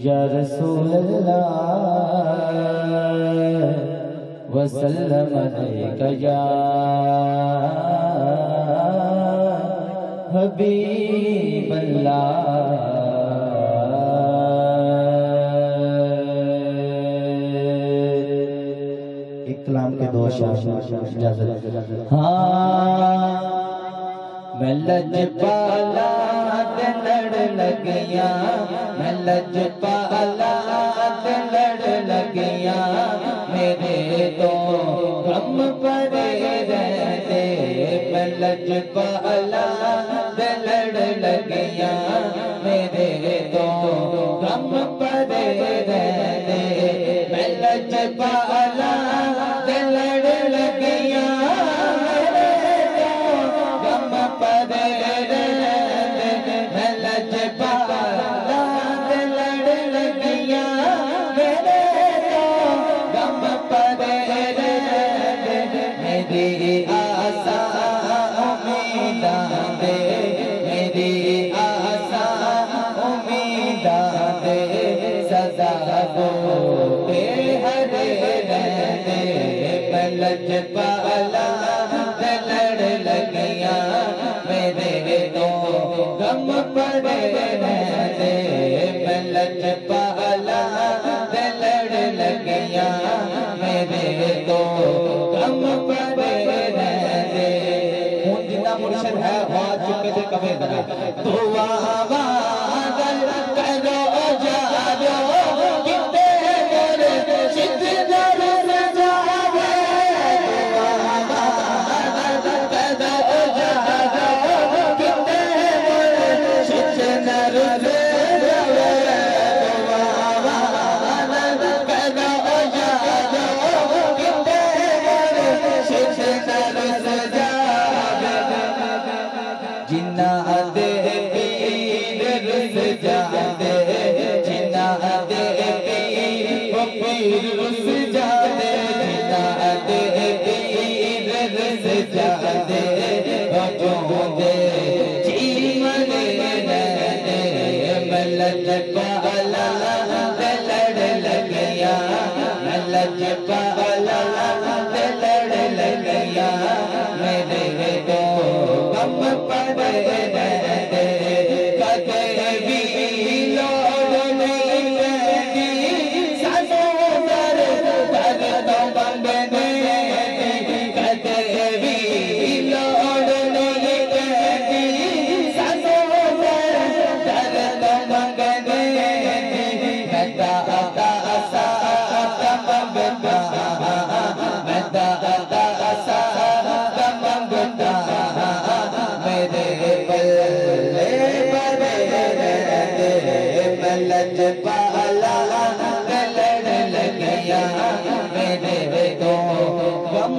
या रसूल अल्लाह वसल्लम अलैका या हबीब अल्लाह। एक कलाम के दो शायर इजाजत। हाँ मैं लजपाला ते लड़ लगिया, मैं लजपाला ते लड़ लगिया, मेरे तो गम परे रहते। मैं लजपाला ते लड़ लगिया, मेरे तो गम परे रहते। मैं लजपाला ते लड़ लगिया, लजपाला ते लड़ लगिया, मेरे तो गम पड़े रहते। मैं लजपाला ते लड़ लगिया, मेरे तो गम पड़े रहते। हूँ जिन्ना मुर्शद है हो चुके थे कभी कभी तो जिन्ना दे पीर रुस जाते, जिन्ना दे पीर रुस जाते, जिन्ना दे पीर रुस जाते, जो दे जीवन रहते। मैं लजपाला ते लड़ लगिया, मैं लजपाला ते लड़ लगिया, मेरे तो गम पड़े रहते। कदे भी लोड़ नहीं रहती, सानों दर दर तो मंगने दी। कदे भी लोड़ नहीं रहती, सानों दर दर तो मंगने दी। मैं दाता सा मंगता, मैं दाता सा मंगता, मेरे पल्ले पड़े रहते। मैं लजपाला ते लड़ लगिया, मेरे तो गम